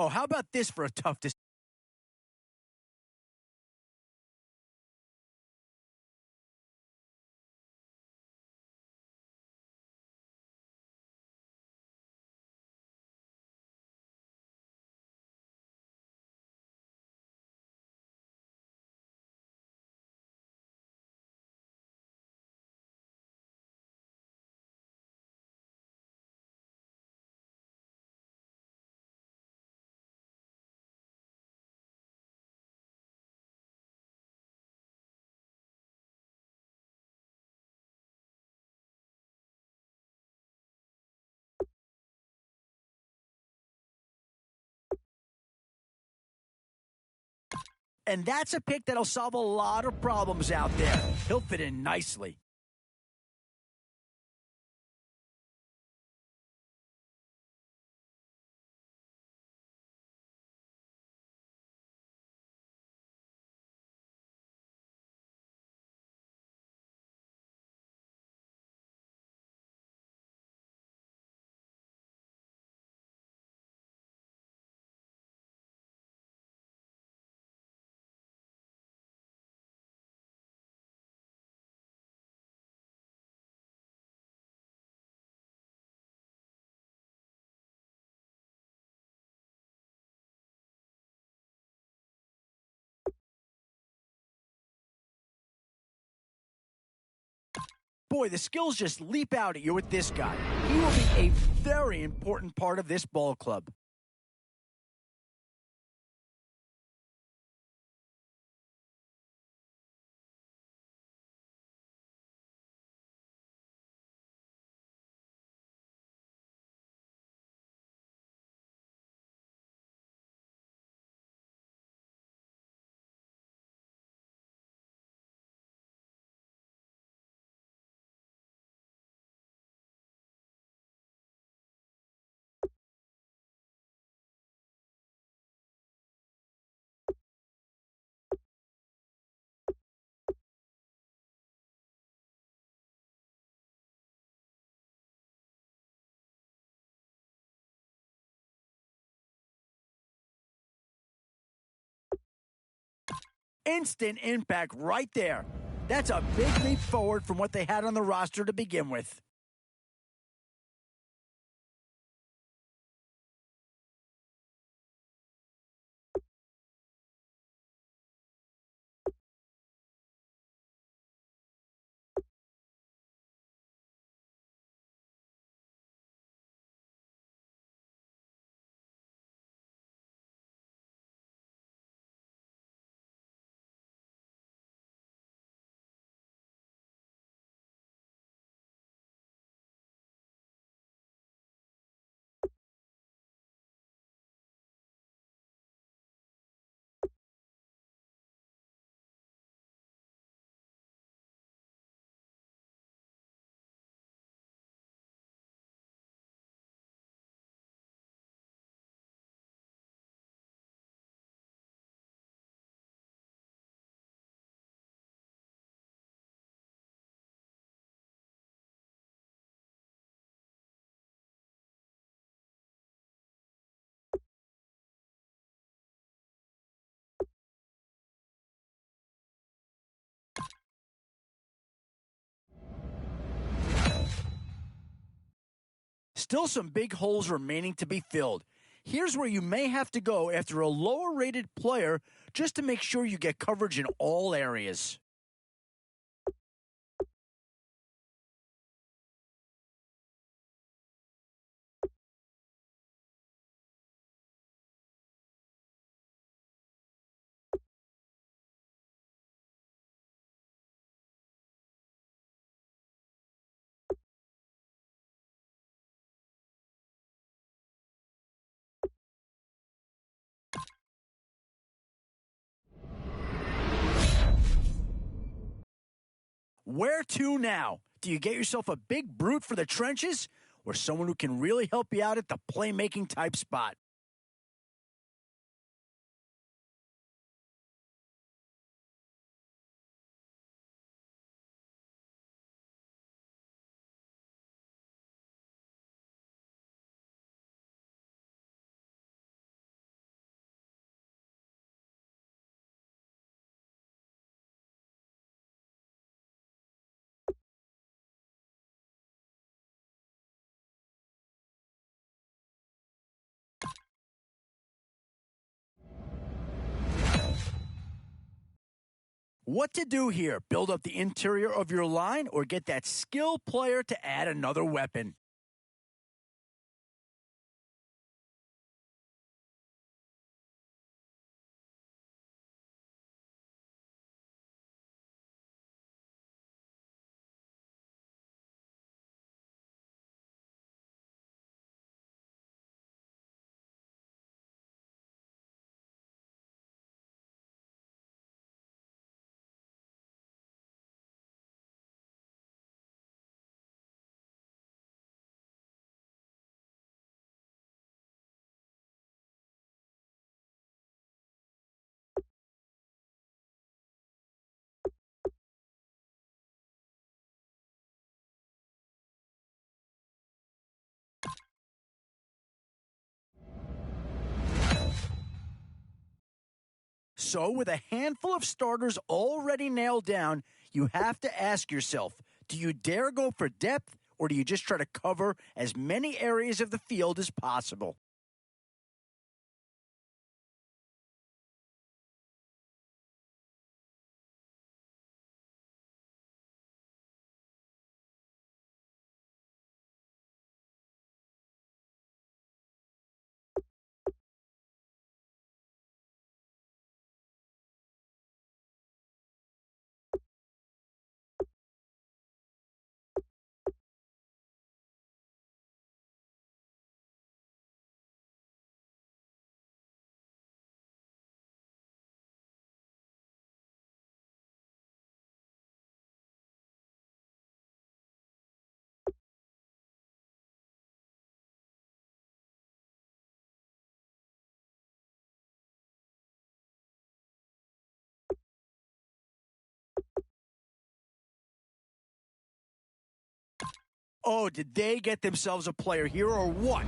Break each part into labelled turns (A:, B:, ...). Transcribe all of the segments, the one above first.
A: Oh, how about this for a tough decision? And that's a pick that'll solve a lot of problems out there. He'll fit in nicely. Boy, the skills just leap out at you with this guy. He will be a very important part of this ball club. Instant impact right there. That's a big leap forward from what they had on the roster to begin with. Still some big holes remaining to be filled. Here's where you may have to go after a lower rated player just to make sure you get coverage in all areas. Where to now? Do you get yourself a big brute for the trenches or someone who can really help you out at the playmaking type spot? What to do here? Build up the interior of your line or get that skill player to add another weapon? So, with a handful of starters already nailed down, you have to ask yourself, do you dare go for depth or do you just try to cover as many areas of the field as possible? Oh, did they get themselves a player here or what?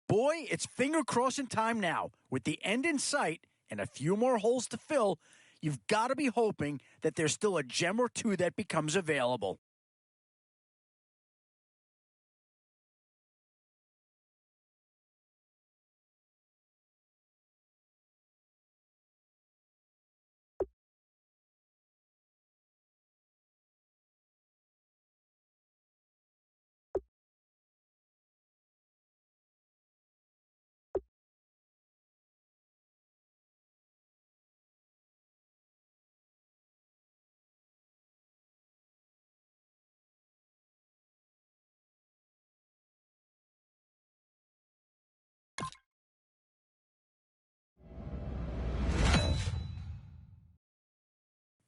A: Boy, it's finger crossing time now. With the end in sight and a few more holes to fill, you've got to be hoping that there's still a gem or two that becomes available.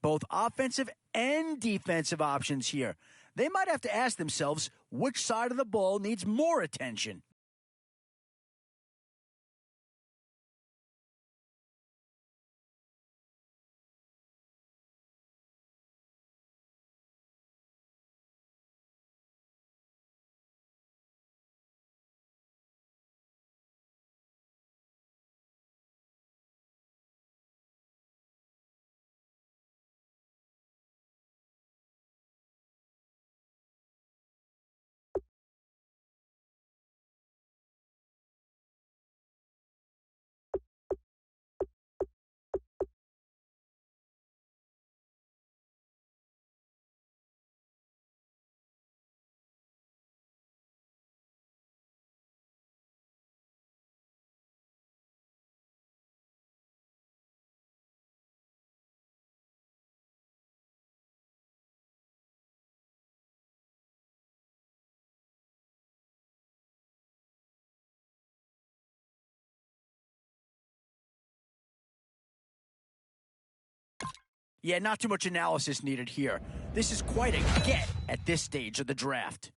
A: Both offensive and defensive options here. They might have to ask themselves which side of the ball needs more attention. Yeah, not too much analysis needed here. This is quite a get at this stage of the draft.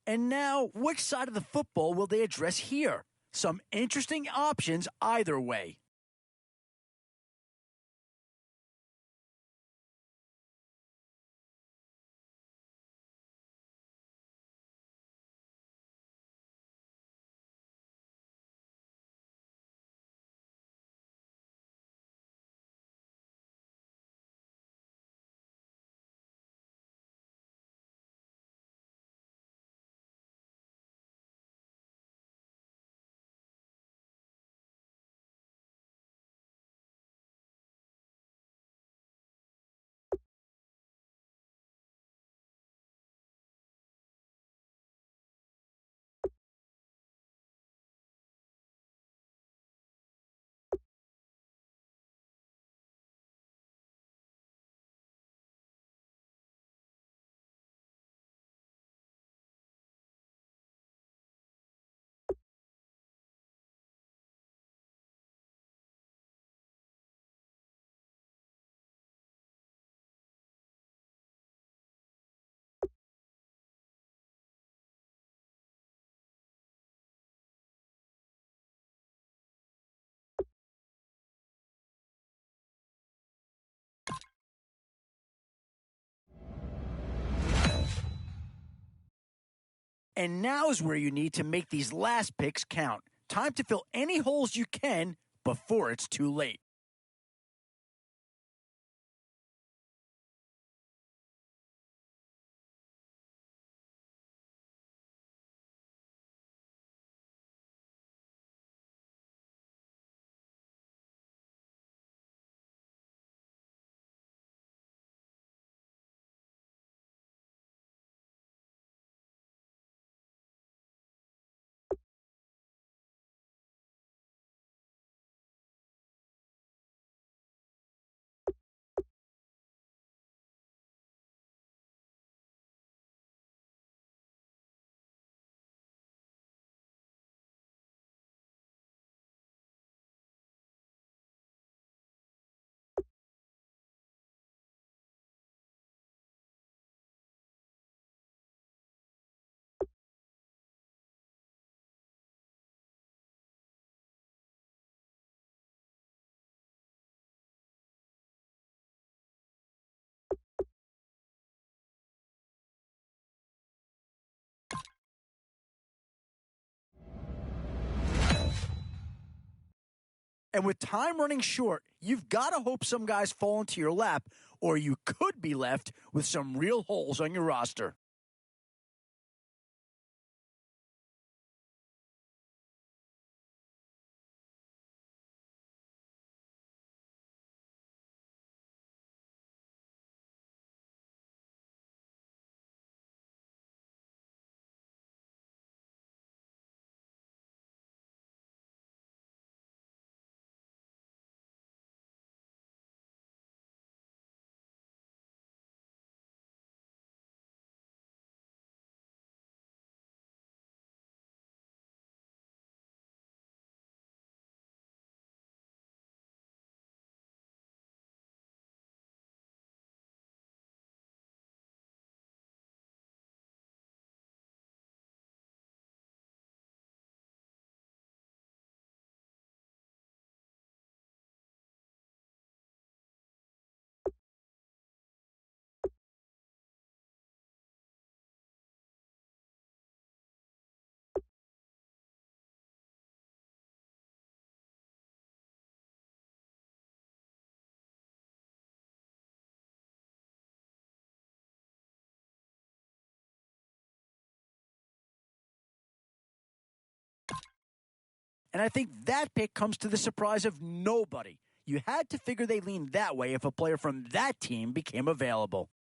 A: And now, which side of the football will they address here? Some interesting options either way. And now is where you need to make these last picks count. Time to fill any holes you can before it's too late. And with time running short, you've got to hope some guys fall into your lap, or you could be left with some real holes on your roster. And I think that pick comes to the surprise of nobody. You had to figure they leaned that way if a player from that team became available.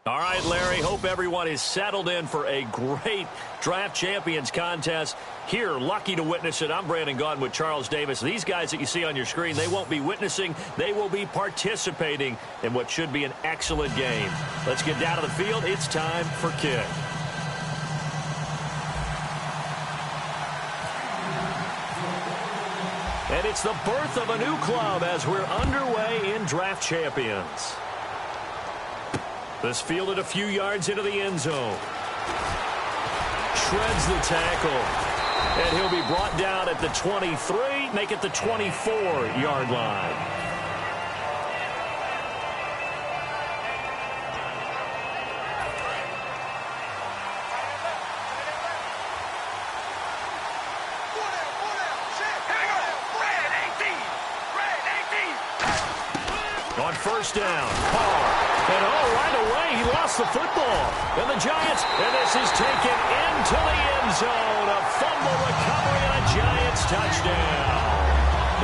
B: All right, Larry, hope everyone is settled in for a great Draft Champions contest. Here, lucky to witness it, I'm Brandon Gaudin with Charles Davis. These guys that you see on your screen, they won't be witnessing, they will be participating in what should be an excellent game. Let's get down to the field. It's time for kick. And it's the birth of a new club as we're underway in Draft Champions. This fielded a few yards into the end zone. Shreds the tackle. And he'll be brought down at the 23, make it the 24-yard line. On first down, Carr. And right away, he lost the football. And the Giants, and this is taken into the end zone. A fumble recovery and a Giants touchdown.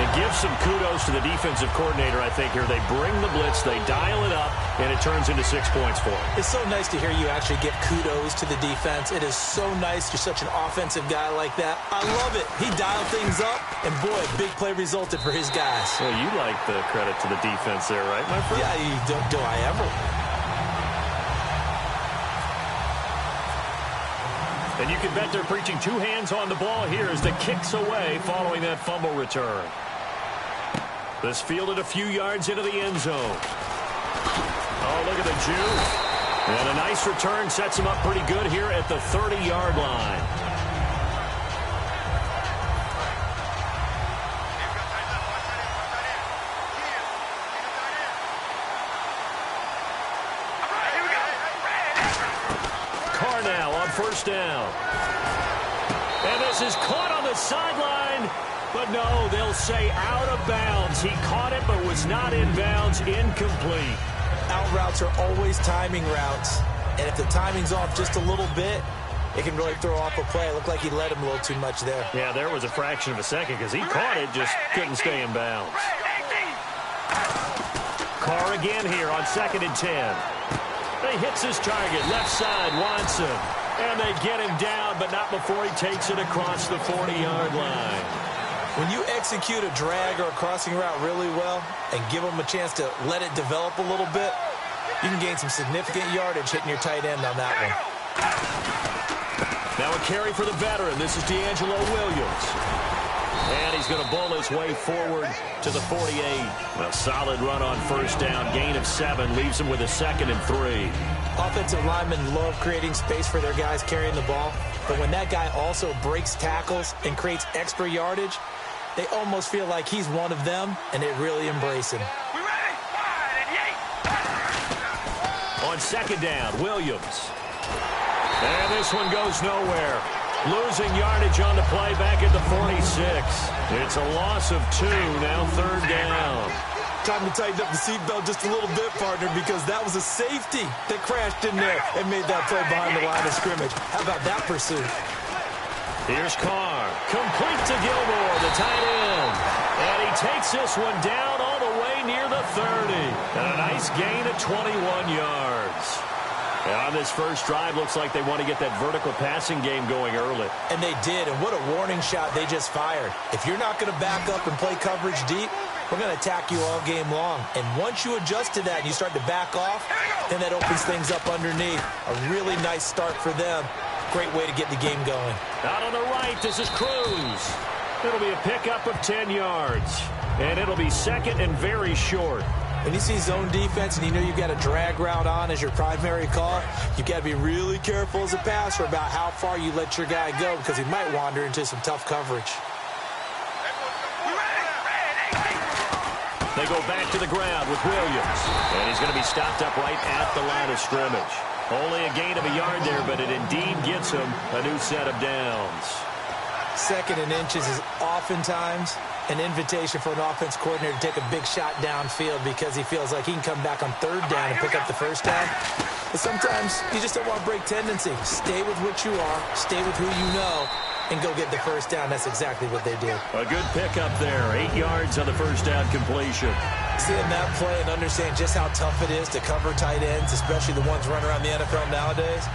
B: It gives some kudos to the defensive coordinator, I think, here. They bring the blitz, they dial it up, and it turns into 6 points for them.
C: It's so nice to hear you actually give kudos to the defense. It is so nice. You're such an offensive guy like that. I love it. He dialed things up, and boy, a big play resulted for his guys.
B: Well, you like the credit to the defense there, right, my friend?
C: Yeah, do I ever?
B: And you can bet they're preaching two hands on the ball here as the kick's away following that fumble return. This fielded a few yards into the end zone. Oh, look at the juke. And a nice return sets him up pretty good here at the 30-yard line. Carr now on first down. And this is caught on the sideline. But no, they'll say out of bounds. He caught it but was not in bounds. Incomplete.
C: Out routes are always timing routes. And if the timing's off just a little bit, it can really throw off a play. It looked like he let him a little too much there.
B: Yeah, there was a fraction of a second because he caught it, just couldn't stay in bounds. Carr again here on 2nd and 10. He hits his target, left side, Watson. And they get him down, but not before he takes it across the 40-yard line.
C: When you execute a drag or a crossing route really well and give them a chance to let it develop a little bit, you can gain some significant yardage hitting your tight end on that one.
B: Now a carry for the veteran. This is D'Angelo Williams. And he's going to bowl his way forward to the 48. A solid run on first down. Gain of 7 leaves him with a 2nd and 3.
C: Offensive linemen love creating space for their guys carrying the ball. But when that guy also breaks tackles and creates extra yardage, they almost feel like he's one of them, and they really embrace him.
B: On 2nd down, Williams. And this one goes nowhere. Losing yardage on the play back at the 46. It's a loss of 2, now 3rd down.
C: Time to tighten up the seatbelt just a little bit, partner, because that was a safety that crashed in there and made that play behind the line of scrimmage. How about that pursuit?
B: Here's Carr. Complete to Gilmore, the tight end. And he takes this one down all the way near the 30. And a nice gain of 21 yards. And on this first drive, looks like they want to get that vertical passing game going early.
C: And they did, and what a warning shot they just fired. If you're not going to back up and play coverage deep, we're going to attack you all game long. And once you adjust to that and you start to back off, then that opens things up underneath. A really nice start for them. Great way to get the game going.
B: Out on the right, this is Cruz. It'll be a pickup of 10 yards. And it'll be 2nd and very short.
C: When you see zone defense and you know you've got a drag route on as your primary call, you've got to be really careful as a passer about how far you let your guy go because he might wander into some tough coverage.
B: They go back to the ground with Williams. And he's going to be stopped up right at the line of scrimmage. Only a gain of a yard there, but it indeed gets him a new set of downs.
C: 2nd and inches is oftentimes an invitation for an offense coordinator to take a big shot downfield because he feels like he can come back on 3rd down and pick up the first down. But sometimes you just don't want to break tendency. Stay with what you are, stay with who you know, and go get the first down. That's exactly what they did.
B: A good pickup there. 8 yards on the first down completion.
C: Seeing that play and understand just how tough it is to cover tight ends, especially the ones running around the NFL nowadays,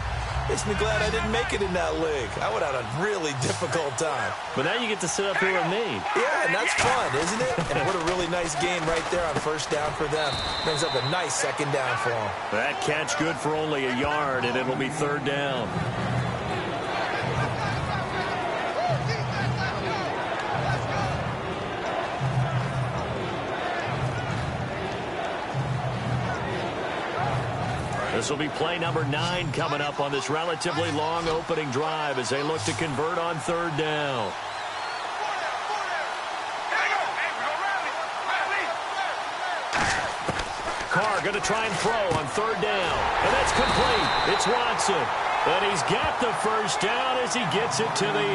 C: makes me glad I didn't make it in that league. I would have had a really difficult time.
B: But now you get to sit up here with me.
C: Yeah, and that's fun, isn't it? And what a really nice gain right there on first down for them. Brings up a nice 2nd down for them.
B: That catch good for only a yard, and it'll be 3rd down. This will be play number 9 coming up on this relatively long opening drive as they look to convert on 3rd down. Carr going to try and throw on 3rd down. And that's complete. It's Watson. And he's got the first down as he gets it to the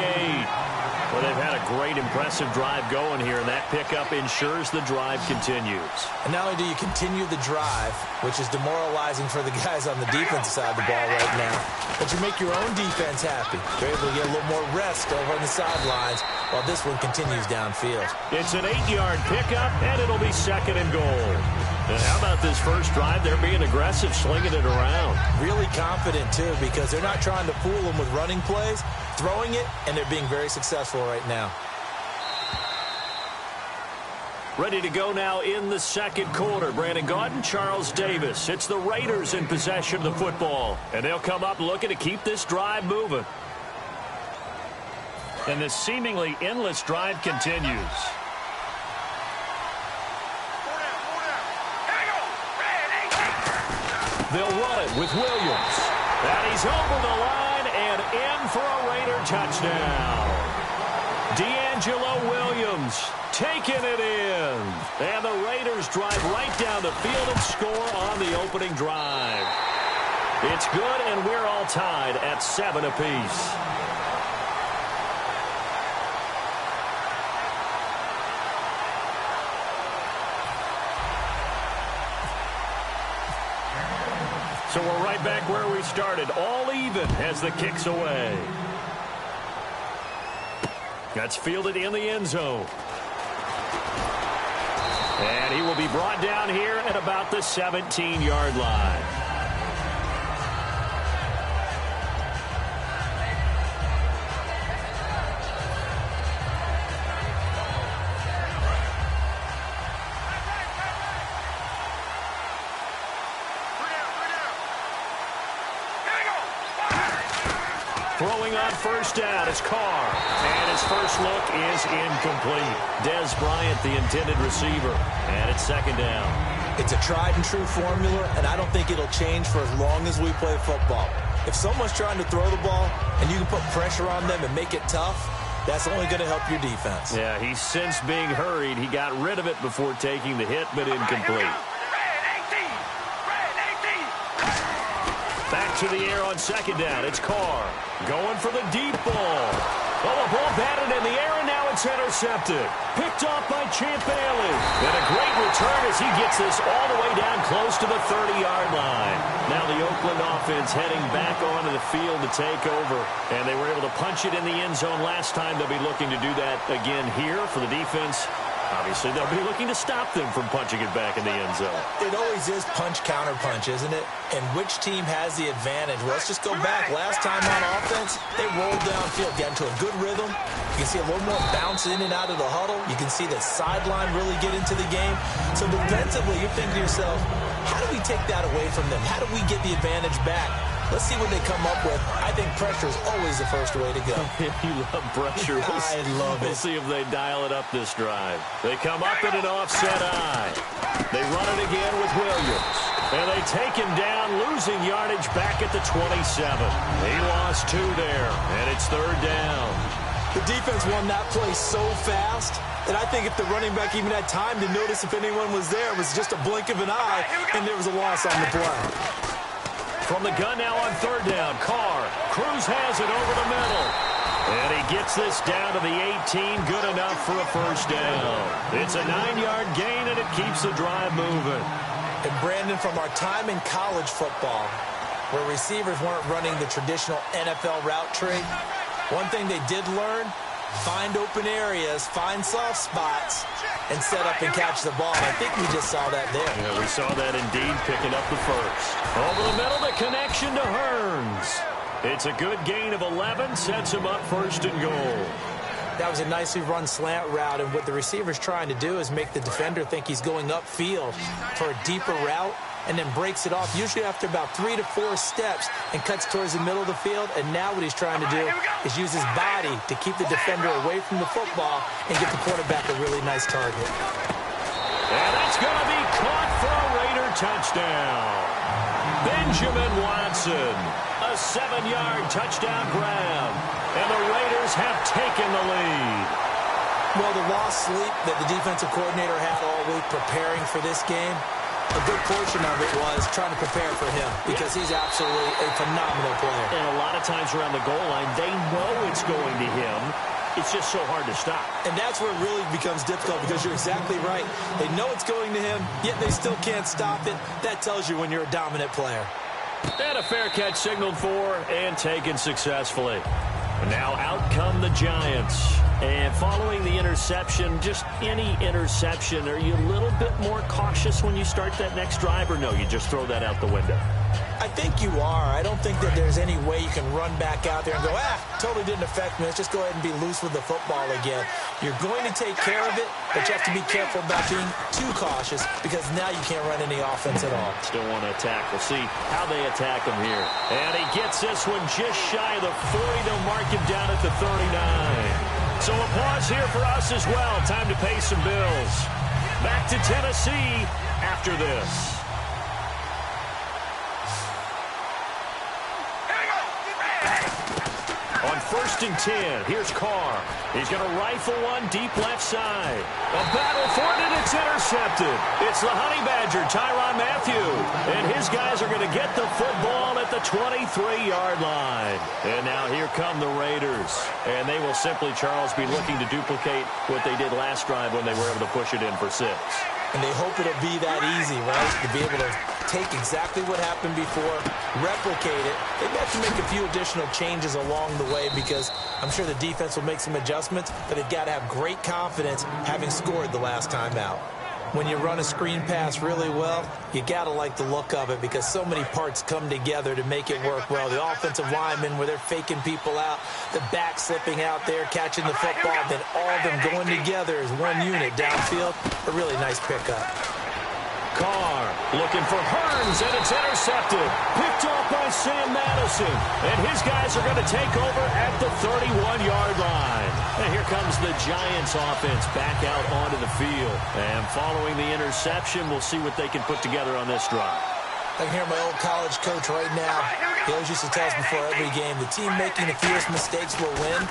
B: 8. Well, they've had a great, impressive drive going here, and that pickup ensures the drive continues.
C: And not only do you continue the drive, which is demoralizing for the guys on the defensive side of the ball right now, but you make your own defense happy. They're able to get a little more rest over on the sidelines while this one continues downfield.
B: It's an 8-yard pickup, and it'll be 2nd and goal. And how about this first drive? They're being aggressive, slinging it around.
C: Really confident, too, because they're not trying to fool them with running plays, throwing it, and they're being very successful right now.
B: Ready to go now in the 2nd quarter. Brandon Gaudin, Charles Davis. It's the Raiders in possession of the football. And they'll come up looking to keep this drive moving. And this seemingly endless drive continues. They'll run it with Williams. And he's over the line and in for a Raider touchdown. D'Angelo Williams taking it in. And the Raiders drive right down the field and score on the opening drive. It's good, and we're all tied at 7 apiece. So we're right back where we started, all even as the kick's away. That's fielded in the end zone. And he will be brought down here at about the 17-yard line. Throwing on first down is Carr. And his first look is incomplete. Dez Bryant, the intended receiver. And it's second down.
C: It's a tried-and-true formula, and I don't think it'll change for as long as we play football. If someone's trying to throw the ball and you can put pressure on them and make it tough, that's only going to help your defense.
B: Yeah, he's since being hurried. He got rid of it before taking the hit, but incomplete. Back to the air on second down. It's Carr going for the deep ball. Oh, the ball batted in the air, and now it's intercepted. Picked off by Champ Bailey. And a great return as he gets this all the way down close to the 30-yard line. Now the Oakland offense heading back onto the field to take over. And they were able to punch it in the end zone last time. They'll be looking to do that again here for the defense. Obviously, they'll be looking to stop them from punching it back in the end zone.
C: It always is punch-counter-punch, isn't it? And which team has the advantage? Well, let's just go back. Last time on offense, they rolled downfield, got into a good rhythm. You can see a little more bounce in and out of the huddle. You can see the sideline really get into the game. So defensively, you're thinking to yourself, how do we take that away from them? How do we get the advantage back? Let's see what they come up with. I think pressure is always the first way to go.
B: You love pressure.
C: I love it.
B: We'll see if they dial it up this drive. They come up in an offset eye. They run it again with Williams. And they take him down, losing yardage back at the 27. He lost 2 there, and it's third down.
C: The defense won that play so fast that I think if the running back even had time to notice if anyone was there, it was just a blink of an eye, and there was a loss on the play.
B: From the gun now on third down, Carr. Cruz has it over the middle. And he gets this down to the 18, good enough for a first down. It's a 9-yard gain, and it keeps the drive moving.
C: And Brandon, from our time in college football, where receivers weren't running the traditional NFL route tree, one thing they did learn, find open areas, find soft spots, and set up and catch the ball. And I think we just saw that there.
B: Yeah, we saw that indeed, picking up the first. Over the middle, the connection to Hearns. It's a good gain of 11, sets him up first and goal.
C: That was a nicely run slant route, and what the receiver's trying to do is make the defender think he's going upfield for a deeper route, and then breaks it off, usually after about 3 to 4 steps, and cuts towards the middle of the field. And now what he's trying to do is use his body to keep the defender away from the football and get the quarterback a really nice target.
B: And that's going to be caught for a Raider touchdown. Benjamin Watson, a 7-yard touchdown grab, and the Raiders have taken the lead.
C: Well, the lost sleep that the defensive coordinator had all week preparing for this game, a good portion of it was trying to prepare for him because he's absolutely a phenomenal player.
B: And a lot of times around the goal line, they know it's going to him. It's just so hard to stop.
C: And that's where it really becomes difficult because you're exactly right. They know it's going to him, yet they still can't stop it. That tells you when you're a dominant player.
B: And a fair catch signaled for and taken successfully. And now out come the Giants. And following the interception, just any interception, are you a little bit more cautious when you start that next drive, or no, you just throw that out the window?
C: I think you are. I don't think that there's any way you can run back out there and go, totally didn't affect me. Let's just go ahead and be loose with the football again. You're going to take care of it, but you have to be careful about being too cautious because now you can't run any offense at all.
B: Still want to attack. We'll see how they attack him here. And he gets this one just shy of the 40. They'll mark him down at the 39. So a pause here for us as well. Time to pay some bills. Back to Tennessee after this. On 1st and 10, here's Carr. He's going to rifle one deep left side. A battle for it, and it's intercepted. It's the Honey Badger, Tyrann Mathieu. And his guys are going to get the football at the 23-yard line. And now here come the Raiders. And they will simply, Charles, be looking to duplicate what they did last drive when they were able to push it in for 6.
C: And they hope it'll be that easy, right? To be able to take exactly what happened before, replicate it. They may have to make a few additional changes along the way because I'm sure the defense will make some adjustments, but they've got to have great confidence having scored the last time out. When you run a screen pass really well, you got to like the look of it because so many parts come together to make it work well. The offensive linemen, where they're faking people out, the back slipping out there, catching the football, then all of them going together as one unit downfield. A really nice pickup.
B: Carr looking for Hearns, and it's intercepted. Picked off by Sam Madison. And his guys are going to take over at the 31-yard line. And here comes the Giants offense back out onto the field. And following the interception, we'll see what they can put together on this drive.
C: I can hear my old college coach right now. He always used to tell us before every game, the team making the fewest mistakes will win.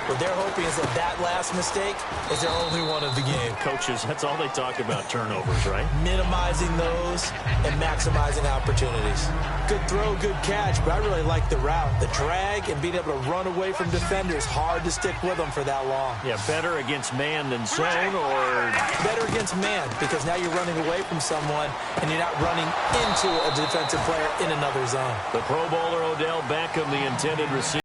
C: What they're hoping is that last mistake is their only one of the game.
B: Coaches, that's all they talk about, turnovers, right?
C: Minimizing those and maximizing opportunities. Good throw, good catch, but I really like the route. The drag and being able to run away from defenders, hard to stick with them for that long.
B: Yeah, better against man than zone, or
C: better against man, because now you're running away from someone and you're not running into a defensive player in another zone.
B: The Pro Bowler Odell Beckham, the intended receiver.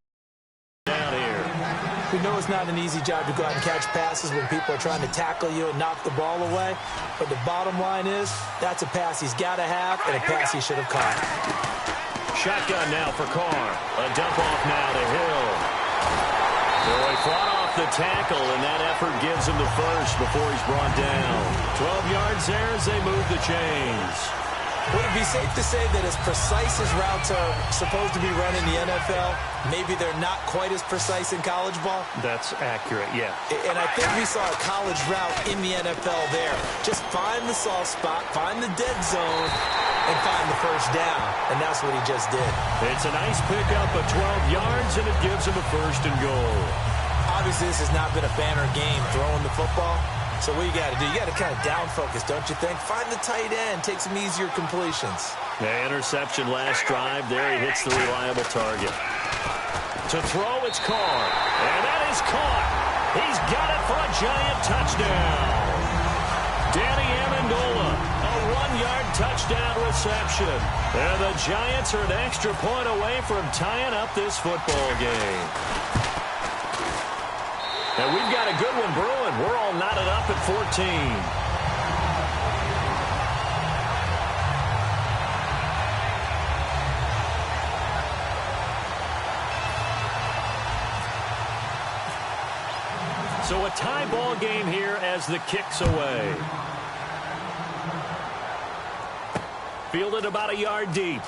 C: We know it's not an easy job to go out and catch passes when people are trying to tackle you and knock the ball away. But the bottom line is, that's a pass he's got to have and a pass he should have caught.
B: Shotgun now for Carr. A dump off now to Hill. Boy, fought off the tackle, and that effort gives him the first before he's brought down. 12 yards there as they move the chains.
C: Would it be safe to say that as precise as routes are supposed to be run in the NFL, maybe they're not quite as precise in college ball?
B: That's accurate, yeah.
C: And I think we saw a college route in the NFL there. Just find the soft spot, find the dead zone, and find the first down. And that's what he just did.
B: It's a nice pickup of 12 yards, and it gives him a first and goal.
C: Obviously, this has not been a banner game throwing the football. So what you got to do, you got to kind of down focus, don't you think? Find the tight end, take some easier completions.
B: The interception last drive. There he hits the reliable target. To throw, it's Carr. And that is caught. He's got it for a Giant touchdown. Danny Amendola, a 1-yard touchdown reception. And the Giants are an extra point away from tying up this football game. And we've got a good one brewing. We're all knotted up at 14. So a tie ball game here as the kick's away. Fielded about a yard deep.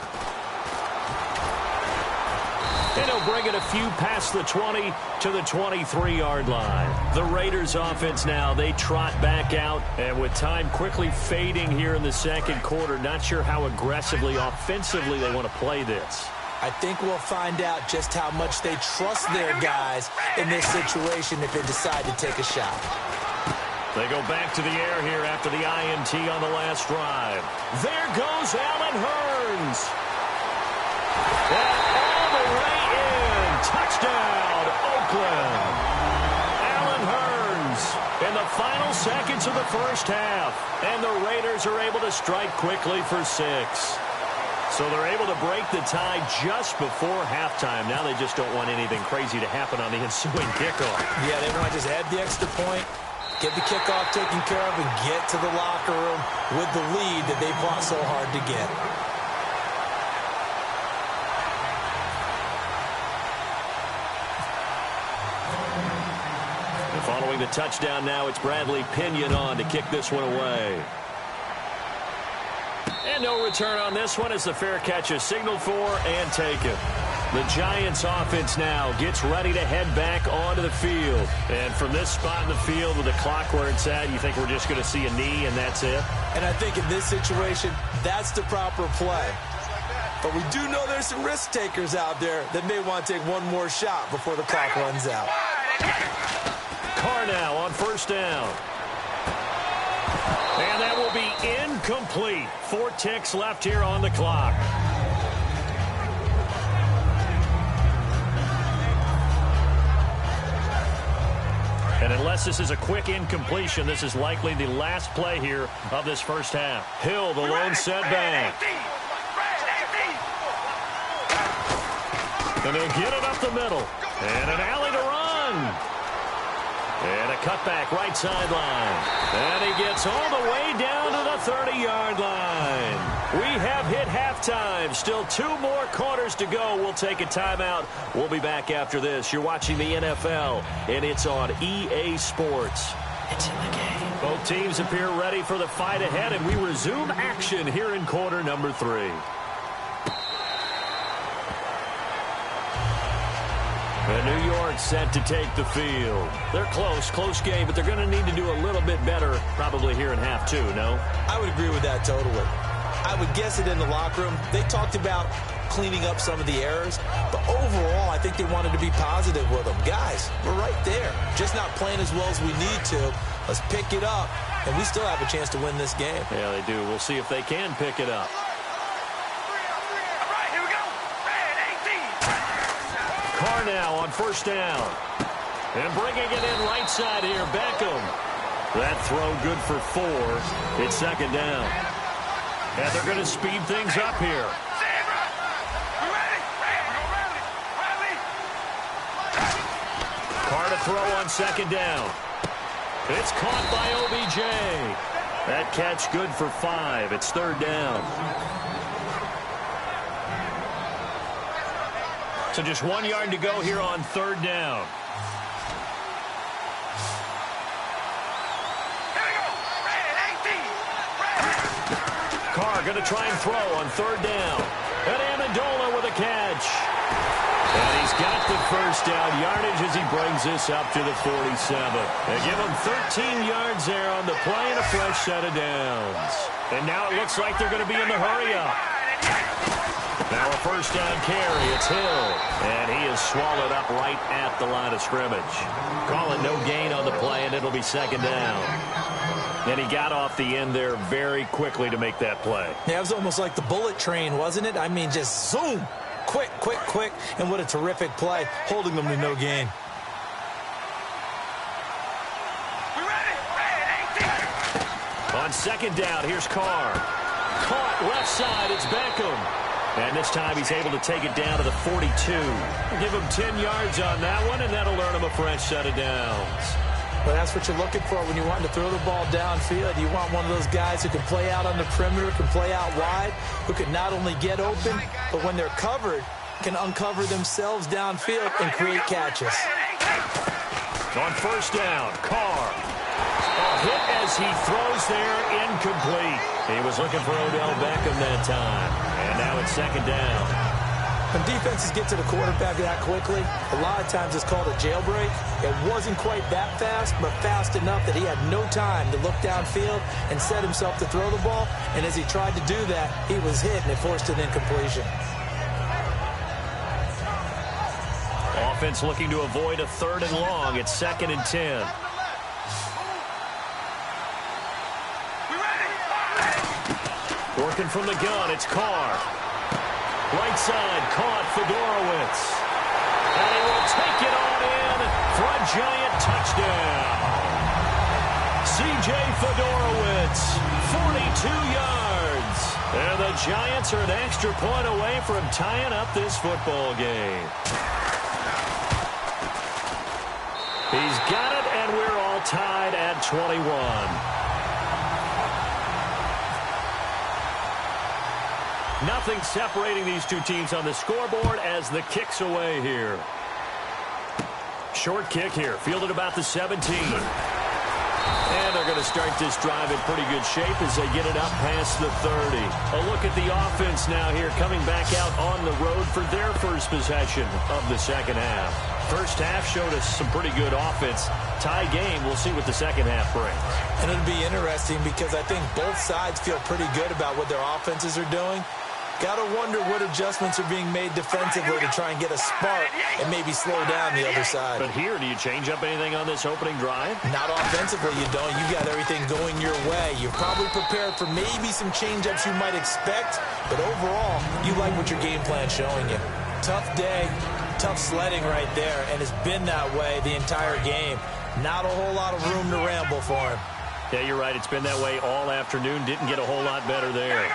B: And he'll bring it a few past the 20 to the 23-yard line. The Raiders offense now, they trot back out. And with time quickly fading here in the second quarter, not sure how aggressively, offensively they want to play this.
C: I think we'll find out just how much they trust their guys in this situation if they decide to take a shot.
B: They go back to the air here after the INT on the last drive. There goes Allen Hearns. And all the way in. Touchdown, Oakland. Allen Hearns in the final seconds of the first half. And the Raiders are able to strike quickly for 6. So they're able to break the tie just before halftime. Now they just don't want anything crazy to happen on the ensuing kickoff.
C: Yeah, they want to just add the extra point, get the kickoff taken care of, and get to the locker room with the lead that they fought so hard to get.
B: And following the touchdown now, it's Bradley Pinion on to kick this one away. And no return on this one as the fair catch is signaled for and taken. The Giants offense now gets ready to head back onto the field. And from this spot in the field with the clock where it's at, you think we're just going to see a knee and that's it?
C: And I think in this situation, that's the proper play. But we do know there's some risk takers out there that may want to take one more shot before the clock runs out.
B: Carr now on first down. And that will be incomplete. 4 ticks left here on the clock. And unless this is a quick incompletion, this is likely the last play here of this first half. Hill, the lone setback. And they'll get it up the middle. And an alley to run. And a cutback right sideline. And he gets all the way down to the 30-yard line. We have hit halftime. Still 2 more quarters to go. We'll take a timeout. We'll be back after this. You're watching the NFL, and it's on EA Sports.
A: It's in the game.
B: Both teams appear ready for the fight ahead, and we resume action here in quarter number 3. And New York set to take the field. They're close game, but they're going to need to do a little bit better probably here in half 2, no?
C: I would agree with that totally. I would guess it in the locker room. They talked about cleaning up some of the errors, but overall, I think they wanted to be positive with them. Guys, we're right there. Just not playing as well as we need to. Let's pick it up, and we still have a chance to win this game.
B: Yeah, they do. We'll see if they can pick it up. Carr now on first down. And bringing it in right side here, Beckham. That throw good for 4. It's second down. And they're going to speed things up here. Carr to throw on second down. It's caught by OBJ. That catch good for 5. It's third down. So just 1 yard to go here on third down. Carr going to try and throw on third down. And Amendola with a catch. And he's got the first down yardage as he brings this up to the 47. They give him 13 yards there on the play and a fresh set of downs. And now it looks like they're going to be in the hurry-up. Now a first down carry. It's Hill. And he is swallowed up right at the line of scrimmage. Call it no gain on the play, and it'll be second down. And he got off the end there very quickly to make that play.
C: Yeah, it was almost like the bullet train, wasn't it? I mean, just zoom. Quick. And what a terrific play, holding them to no gain.
B: On second down, here's Carr. Caught left side, it's Beckham. And this time he's able to take it down to the 42. Give him 10 yards on that one, and that'll earn him a fresh set of downs.
C: Well, that's what you're looking for when you want to throw the ball downfield. You want one of those guys who can play out on the perimeter, can play out wide, who can not only get open, but when they're covered, can uncover themselves downfield and create catches.
B: On first down, Carr. A hit as he throws there, incomplete. He was looking for Odell Beckham that time. And now it's second down.
C: When defenses get to the quarterback that quickly, a lot of times it's called a jailbreak. It wasn't quite that fast, but fast enough that he had no time to look downfield and set himself to throw the ball. And as he tried to do that, he was hit, and it forced an incompletion.
B: Offense looking to avoid a third and long. It's second and 10. Working from the gun, it's Carr. Right side, caught Fedorowicz. And he will take it on in for a giant touchdown. C.J. Fedorowicz, 42 yards. And the Giants are an extra point away from tying up this football game. He's got it, and we're all tied at 21. Nothing separating these two teams on the scoreboard as the kick's away here. Short kick here, fielded about the 17. And they're going to start this drive in pretty good shape as they get it up past the 30. A look at the offense now here, coming back out on the road for their first possession of the second half. First half showed us some pretty good offense. Tie game, we'll see what the second half brings.
C: And it'll be interesting because I think both sides feel pretty good about what their offenses are doing. Got to wonder what adjustments are being made defensively to try and get a spark and maybe slow down the other side.
B: But here, do you change up anything on this opening drive?
C: Not offensively, you don't. You got everything going your way. You're probably prepared for maybe some change-ups you might expect, but overall, you like what your game plan's showing you. Tough day, tough sledding right there, and it's been that way the entire game. Not a whole lot of room to ramble for him.
B: Yeah, you're right. It's been that way all afternoon. Didn't get a whole lot better there.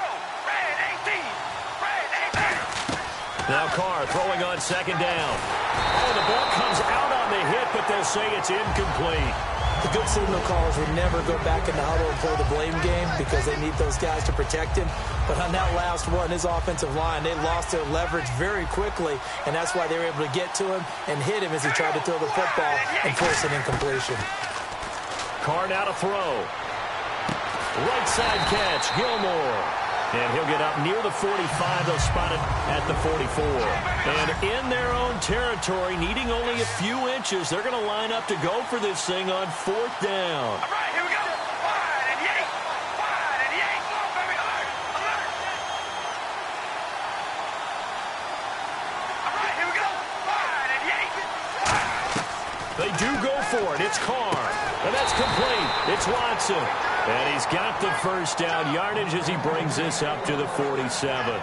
B: Now Carr throwing on second down. Oh, the ball comes out on the hit, but they'll say it's incomplete.
C: The good signal callers would never go back in the huddle and play the blame game because they need those guys to protect him. But on that last one, his offensive line, they lost their leverage very quickly, and that's why they were able to get to him and hit him as he tried to throw the football and force an incompletion.
B: Carr now to throw. Right side catch, Gilmore. And he'll get up near the 45. They'll spot it at the 44. And in their own territory, needing only a few inches, they're going to line up to go for this thing on fourth down.
D: All right, here we go. Wide and yank. Wide and yank. Come on, baby. Alert. Alert. All right, here we go. Wide and yank.
B: They do go for it. It's Carr. And that's complete. It's Watson. And he's got the first down yardage as he brings this up to the 47.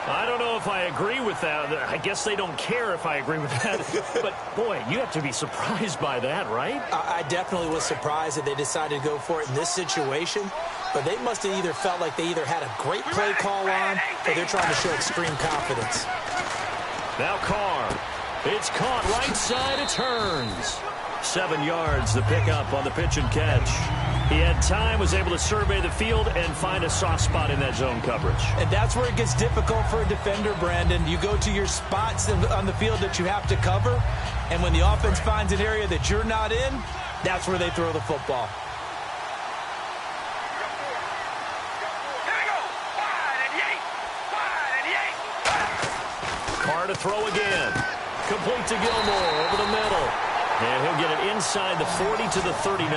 B: I don't know if I agree with that. I guess they don't care if I agree with that. But, boy, you have to be surprised by that, right?
C: I definitely was surprised that they decided to go for it in this situation. But they must have either felt like they either had a great play call on or they're trying to show extreme confidence.
B: Now Carr. It's caught right side. It turns. 7 yards, the pickup on the pitch and catch. He had time, was able to survey the field and find a soft spot in that zone coverage.
C: And that's where it gets difficult for a defender, Brandon. You go to your spots on the field that you have to cover, and when the offense finds an area that you're not in, that's where they throw the football.
D: Here we go. Wide and yank. Wide and yank.
B: Carr to throw again. Complete to Gilmore over the middle. And he'll get it inside the 40 to the 39.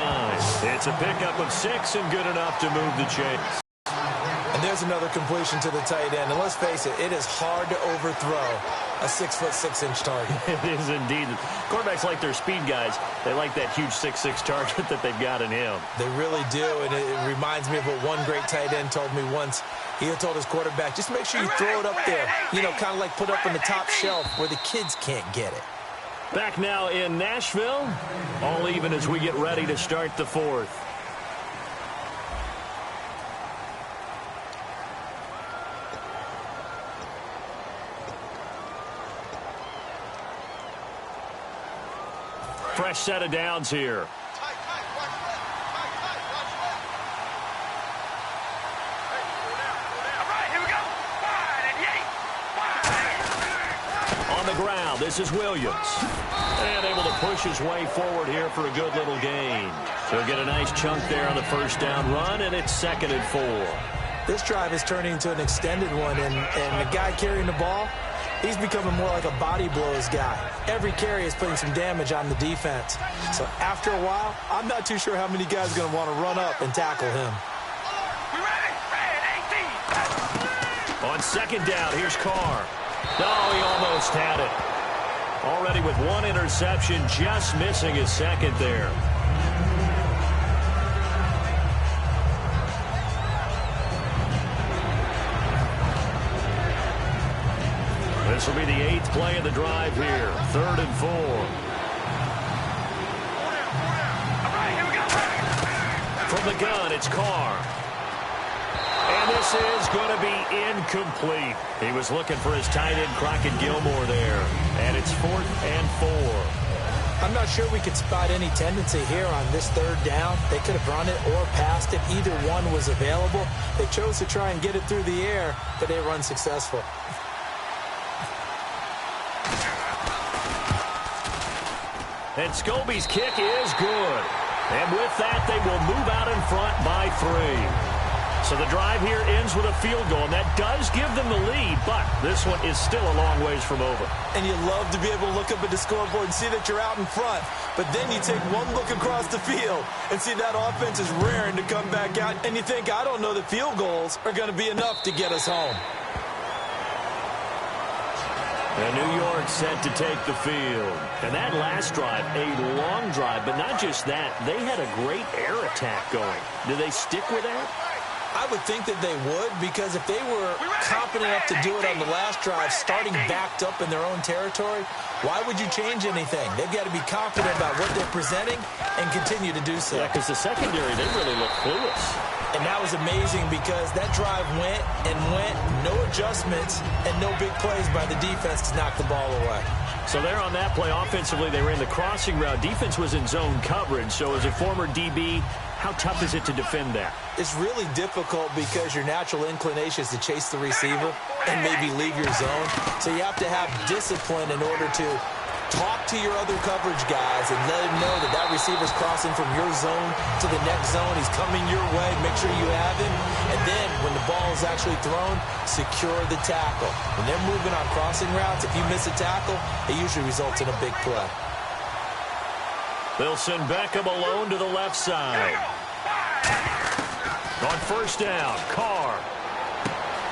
B: It's a pickup of 6 and good enough to move the chase.
C: And there's another completion to the tight end. And let's face it, it is hard to overthrow a 6'6" target.
B: It is indeed. Quarterbacks like their speed guys. They like that huge 6'6" target that they've got in him.
C: They really do. And it reminds me of what one great tight end told me once. He had told his quarterback, just make sure you throw it up there. You know, kind of like put up on the top shelf where the kids can't get it.
B: Back now in Nashville, all even as we get ready to start the fourth. Fresh set of downs here. On the ground, this is Williams. And able to push his way forward here for a good little gain. He'll get a nice chunk there on the first down run, and it's 2nd and 4.
C: This drive is turning into an extended one, and the guy carrying the ball, he's becoming more like a body blows guy. Every carry is putting some damage on the defense. So after a while, I'm not too sure how many guys are going to want to run up and tackle him.
B: On second down, here's Carr. Oh, he almost had it. Already with one interception, just missing his second there. This will be the 8th play of the drive here. 3rd and 4. From the gun, it's Carr. And this is going to be incomplete. He was looking for his tight end, Crockett Gilmore, there. And it's 4th and 4.
C: I'm not sure we could spot any tendency here on this 3rd down. They could have run it or passed it. Either one was available. They chose to try and get it through the air, but they were unsuccessful.
B: And Scobie's kick is good. And with that, they will move out in front by 3. So the drive here ends with a field goal, and that does give them the lead, but this one is still a long ways from over.
C: And you love to be able to look up at the scoreboard and see that you're out in front, but then you take one look across the field and see that offense is raring to come back out, and you think, I don't know that field goals are going to be enough to get us home.
B: And New York set to take the field. And that last drive, a long drive, but not just that, they had a great air attack going. Do they stick with that?
C: I would think that they would, because if they were confident enough to do it on the last drive, starting backed up in their own territory, why would you change anything? They've got to be confident about what they're presenting and continue to do so.
B: Yeah, because the secondary, they really look clueless.
C: And that was amazing because that drive went and went, no adjustments, and no big plays by the defense to knock the ball away.
B: So there on that play, offensively, they ran the crossing route. Defense was in zone coverage. So as a former DB, how tough is it to defend that?
C: It's really difficult because your natural inclination is to chase the receiver and maybe leave your zone. So you have to have discipline in order to talk to your other coverage guys and let them know that that receiver's crossing from your zone to the next zone. He's coming your way. Make sure you have him. And then when the ball is actually thrown, secure the tackle. When they're moving on crossing routes, if you miss a tackle, it usually results in a big play.
B: They'll send Beckham alone to the left side. On first down, Carr.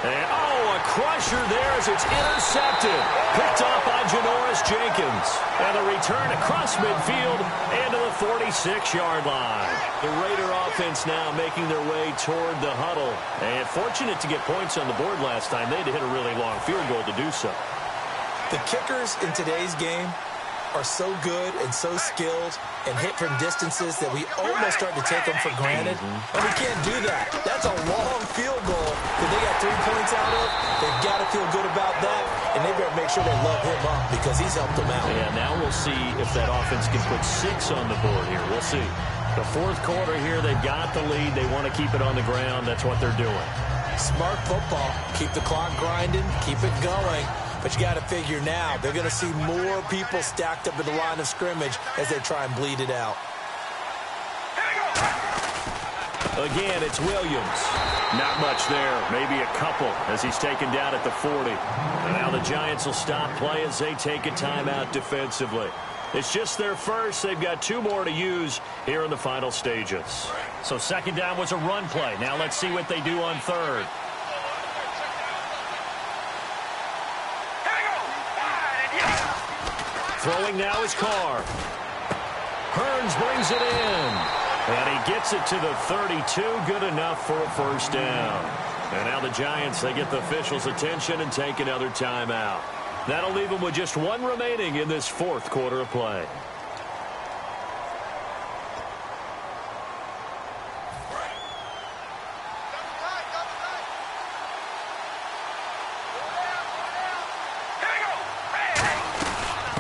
B: And, a crusher there as it's intercepted. Picked off by Janoris Jenkins. And the return across midfield and to the 46-yard line. The Raider offense now making their way toward the huddle. And fortunate to get points on the board last time. They had to hit a really long field goal to do so.
C: The kickers in today's game are so good and so skilled and hit from distances that we almost start to take them for granted. And we can't do that. That's a long field goal that they got 3 points out of. They've got to feel good about that, and they better make sure they love him up because he's helped them out.
B: Yeah, now we'll see if that offense can put 6 on the board here. We'll see. The fourth quarter here, they've got the lead. They want to keep it on the ground. That's what they're doing.
C: Smart football. Keep the clock grinding. Keep it going. But you got to figure now, they're going to see more people stacked up at the line of scrimmage as they try and bleed it out.
B: Again, it's Williams. Not much there. Maybe a couple as he's taken down at the 40. And now the Giants will stop play as they take a timeout defensively. It's just their first. They've got 2 more to use here in the final stages. So second down was a run play. Now let's see what they do on third. Throwing now is Carr. Hearns brings it in. And he gets it to the 32. Good enough for a first down. And now the Giants, they get the officials' attention and take another timeout. That'll leave them with just 1 remaining in this fourth quarter of play.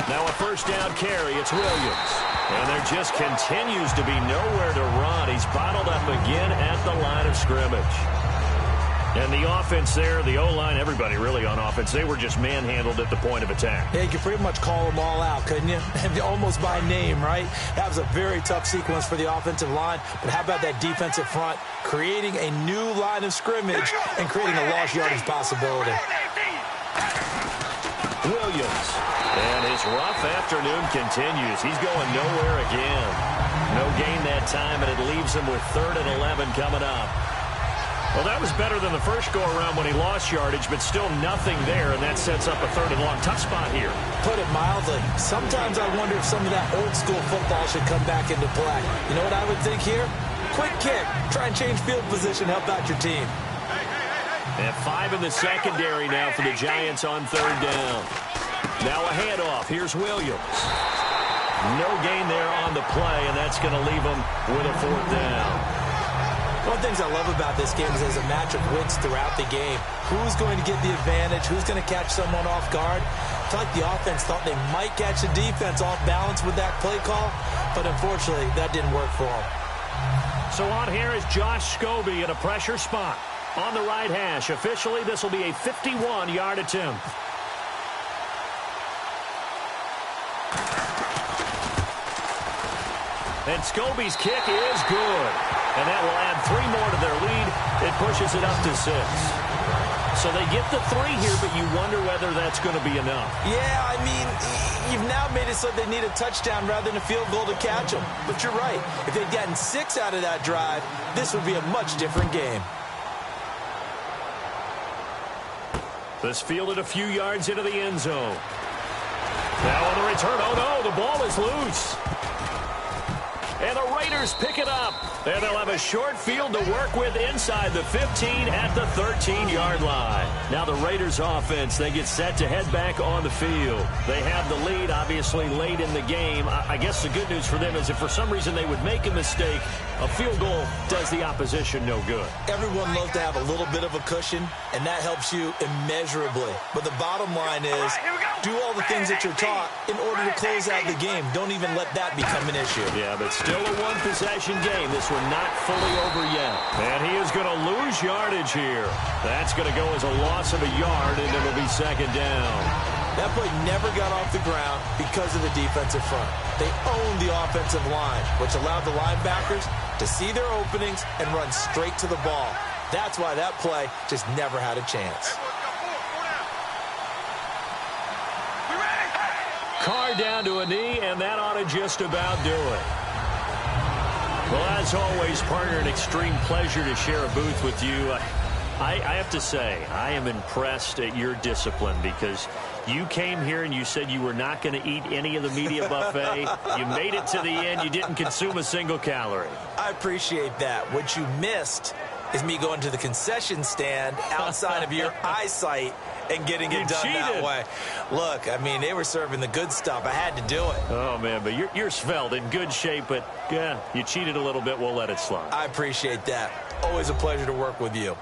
B: Now a first down carry. It's Williams. And there just continues to be nowhere to run. He's bottled up again at the line of scrimmage. And the offense there, the O-line, everybody really on offense, they were just manhandled at the point of attack.
C: Yeah, you could pretty much call them all out, couldn't you? Almost by name, right? That was a very tough sequence for the offensive line. But how about that defensive front creating a new line of scrimmage and creating a lost yardage possibility?
B: Williams. And his rough afternoon continues. He's going nowhere again. No gain that time, and it leaves him with 3rd and 11 coming up. Well, that was better than the first go-around when he lost yardage, but still nothing there, and that sets up a 3rd and long. Tough spot here.
C: Put it mildly. Sometimes I wonder if some of that old-school football should come back into play. You know what I would think here? Quick kick. Try and change field position. Help out your team.
B: And 5 in the secondary now for the Giants on 3rd down. Now a handoff. Here's Williams. No gain there on the play, and that's going to leave him with a 4th down.
C: One of the things I love about this game is there's a match of wits throughout the game. Who's going to get the advantage? Who's going to catch someone off guard? I feel like the offense thought they might catch the defense off balance with that play call, but unfortunately, that didn't work for them.
B: So on here is Josh Scobie in a pressure spot on the right hash. Officially, this will be a 51-yard attempt. And Scobie's kick is good. And that will add 3 more to their lead. It pushes it up to 6. So they get the 3 here, but you wonder whether that's going to be enough.
C: Yeah, I mean, you've now made it so they need a touchdown rather than a field goal to catch them. But you're right. If they'd gotten 6 out of that drive, this would be a much different game.
B: This fielded a few yards into the end zone. Now on the return, oh no, the ball is loose. And the Raiders pick it up. And they'll have a short field to work with inside the 15 at the 13-yard line. Now the Raiders offense, they get set to head back on the field. They have the lead, obviously, late in the game. I guess the good news for them is if for some reason they would make a mistake, a field goal does the opposition no good.
C: Everyone loves to have a little bit of a cushion, and that helps you immeasurably. But the bottom line is, do all the things that you're taught in order to close out the game. Don't even let that become an issue.
B: Yeah, but still a one-possession game. This one not fully over yet. And he is going to lose yardage here. That's going to go as a loss of a yard, and it'll be second down.
C: That play never got off the ground because of the defensive front. They owned the offensive line, which allowed the linebackers to see their openings and run straight to the ball. That's why that play just never had a chance.
B: Carr down to a knee, and that ought to just about do it. Well, as always, partner, an extreme pleasure to share a booth with you. I have to say, I am impressed at your discipline because you came here and you said you were not going to eat any of the media buffet. You made it to the end. You didn't consume a single calorie.
C: I appreciate that. What you missed is me going to the concession stand outside of your eyesight and getting it done that way. Look, I mean, they were serving the good stuff. I had to do it.
B: Oh, man, but you're svelte, in good shape, but, yeah, you cheated a little bit. We'll let it slide.
C: I appreciate that. Always a pleasure to work with you.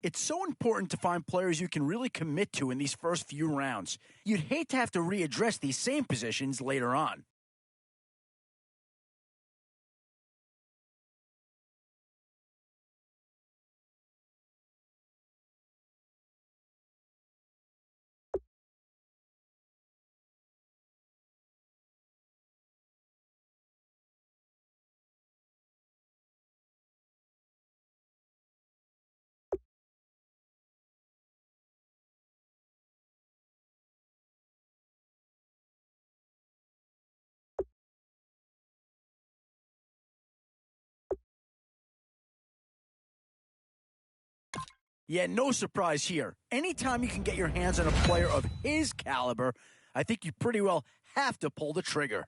A: It's so important to find players you can really commit to in these first few rounds. You'd hate to have to readdress these same positions later on. Yeah, no surprise here. Anytime you can get your hands on a player of his caliber, I think you pretty well have to pull the trigger.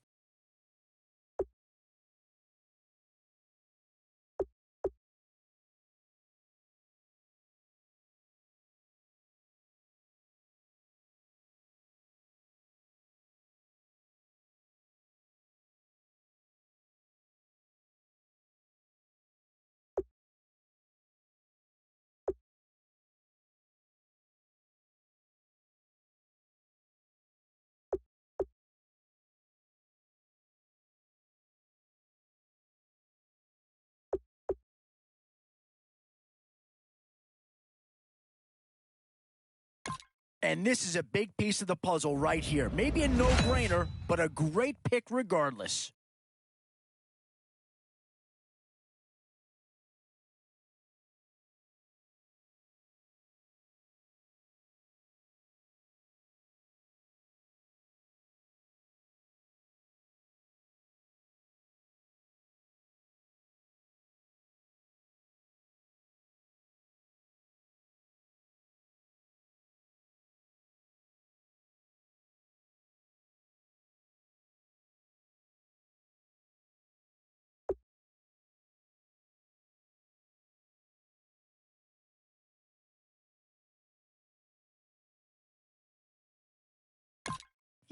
A: And this is a big piece of the puzzle right here. Maybe a no-brainer, but a great pick regardless.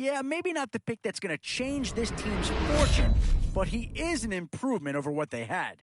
A: Yeah, maybe not the pick that's going to change this team's fortune, but he is an improvement over what they had.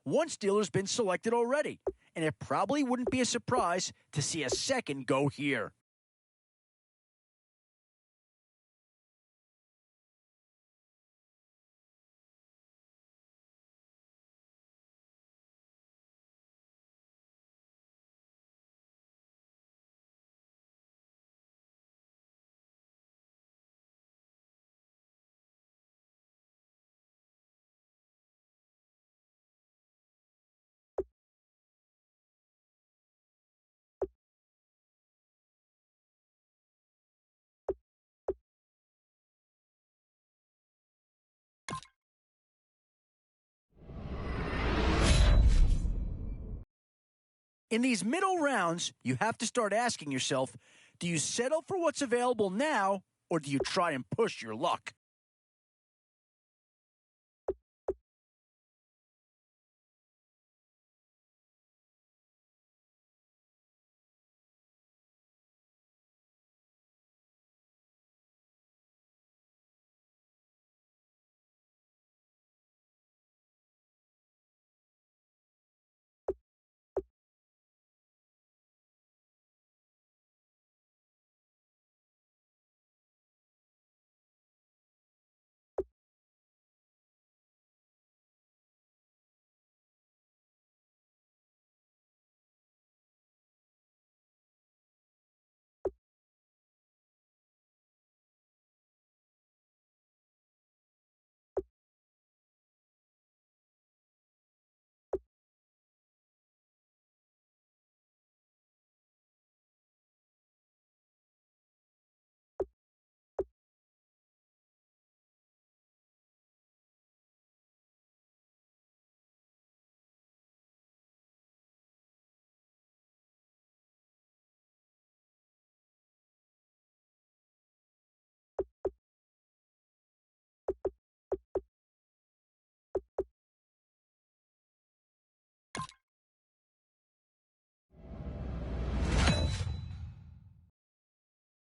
A: One Steeler's been selected already, and it probably wouldn't be a surprise to see a second go here. In these middle rounds, you have to start asking yourself, do you settle for what's available now, or do you try and push your luck?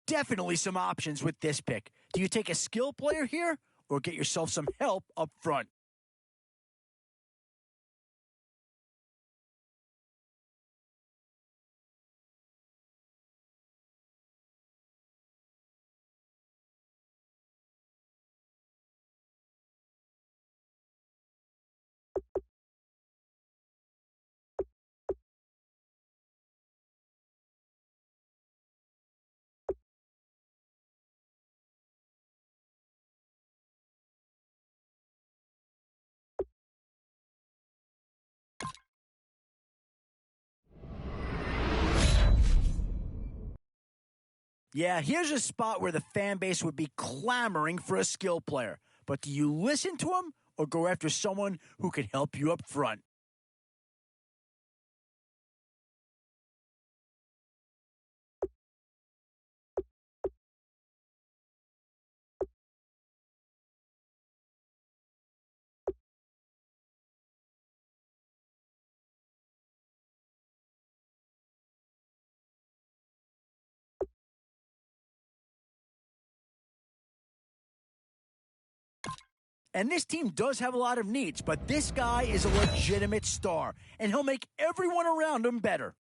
A: Definitely some options with this pick. Do you take a skill player here, or get yourself some help up front? Yeah, here's a spot where the fan base would be clamoring for a skill player. But do you listen to them or go after someone who can help you up front? And this team does have a lot of needs, but this guy is a legitimate star, and he'll make everyone around him better.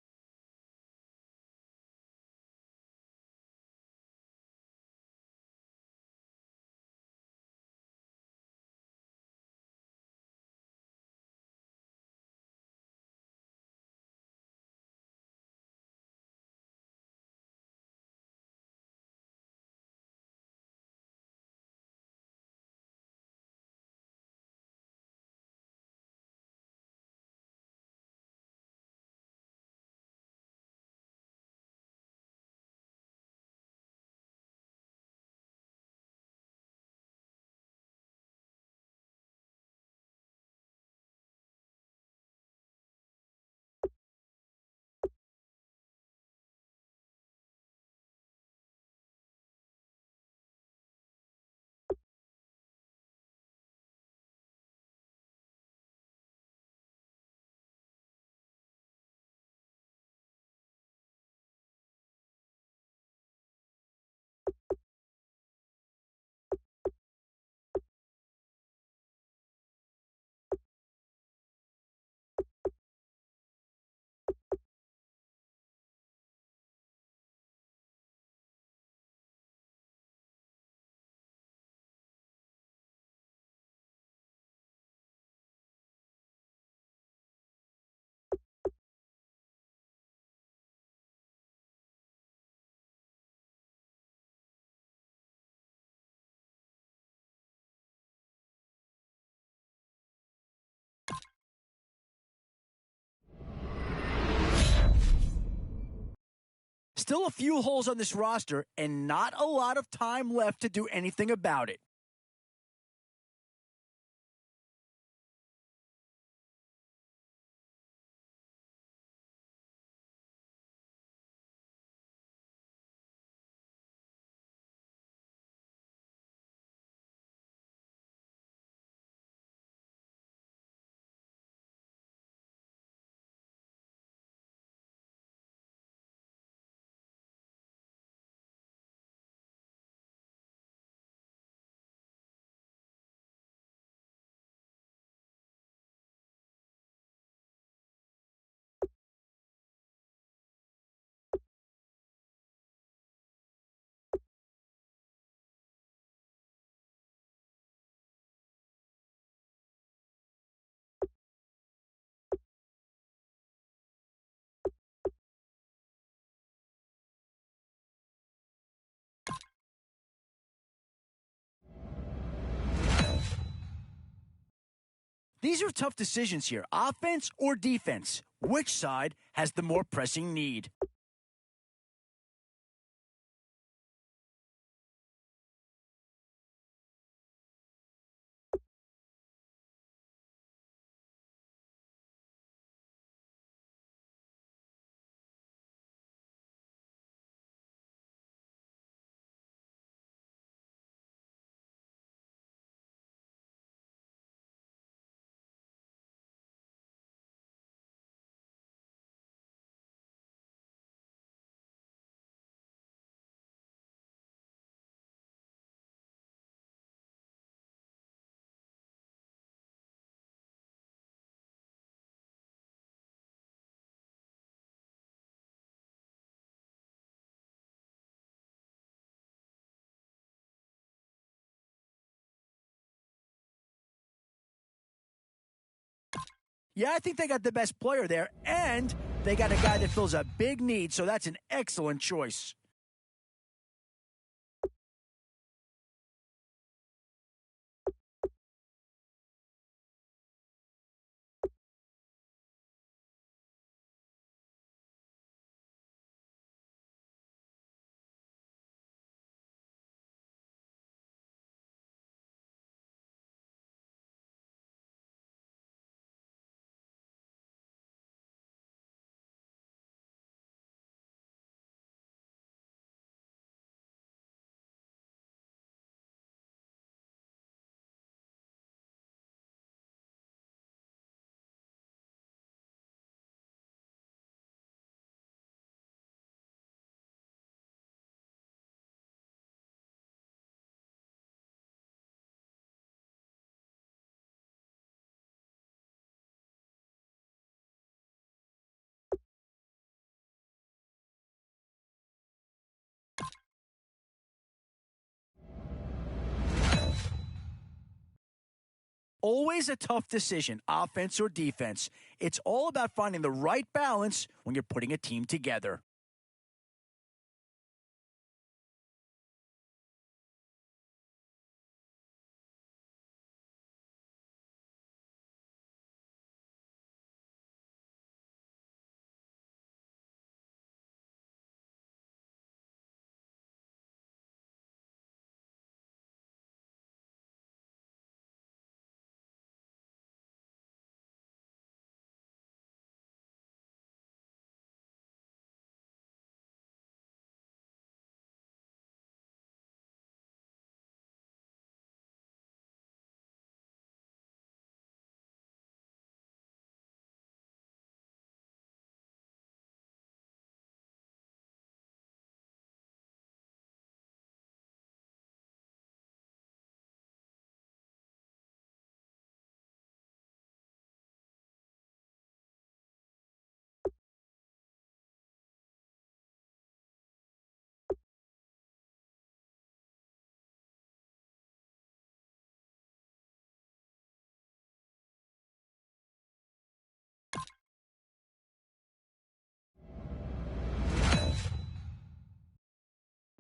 A: Still a few holes on this roster, and not a lot of time left to do anything about it. These are tough decisions here. Offense or defense? Which side has the more pressing need? Yeah, I think they got the best player there, and they got a guy that fills a big need, so that's an excellent choice. always a tough decision, offense or defense. It's all about finding the right balance when you're putting a team together.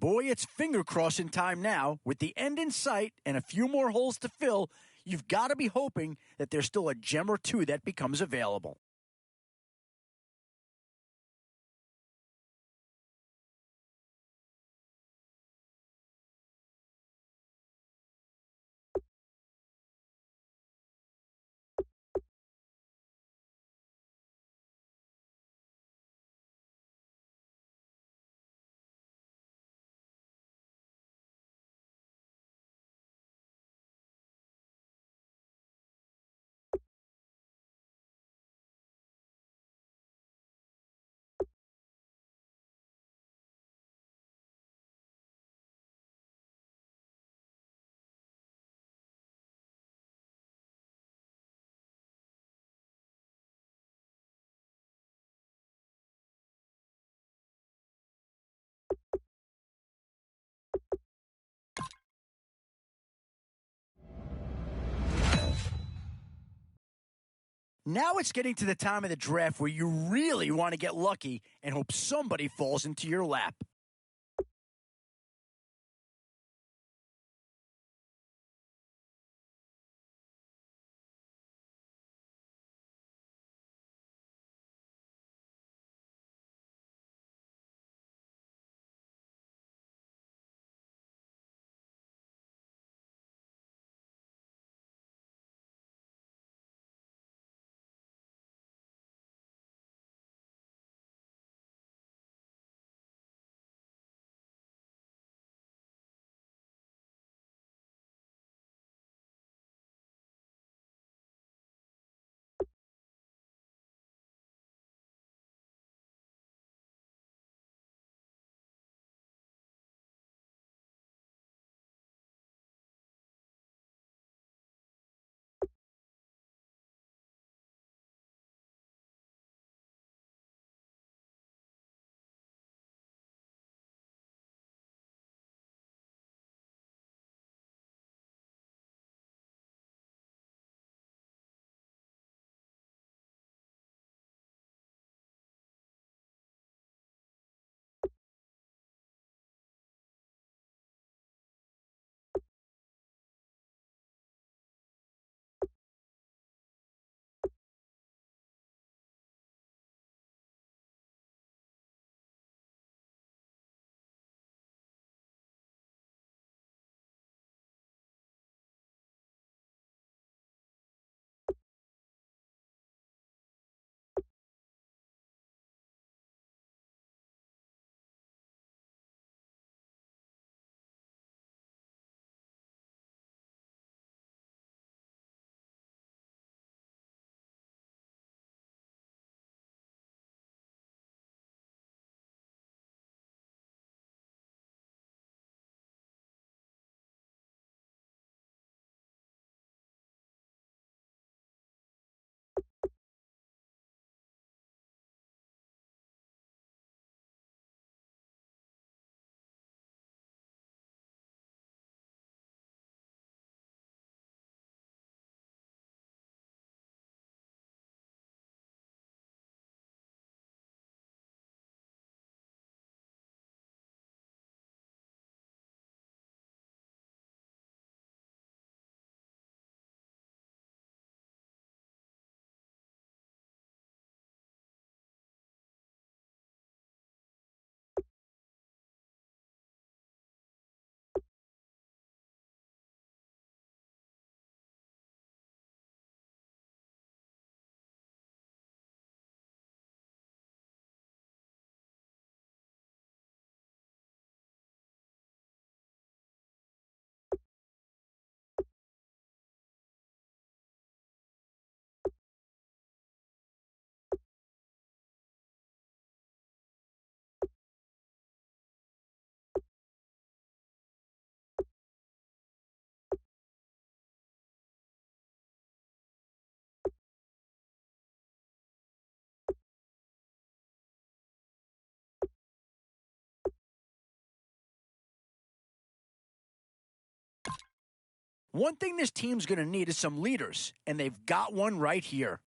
A: Boy, it's finger-crossing time now. With the end in sight and a few more holes to fill, you've got to be hoping that there's still a gem or two that becomes available. Now it's getting to the time of the draft where you really want to get lucky and hope somebody falls into your lap. One thing this team's going to need is some leaders, and they've got one right here.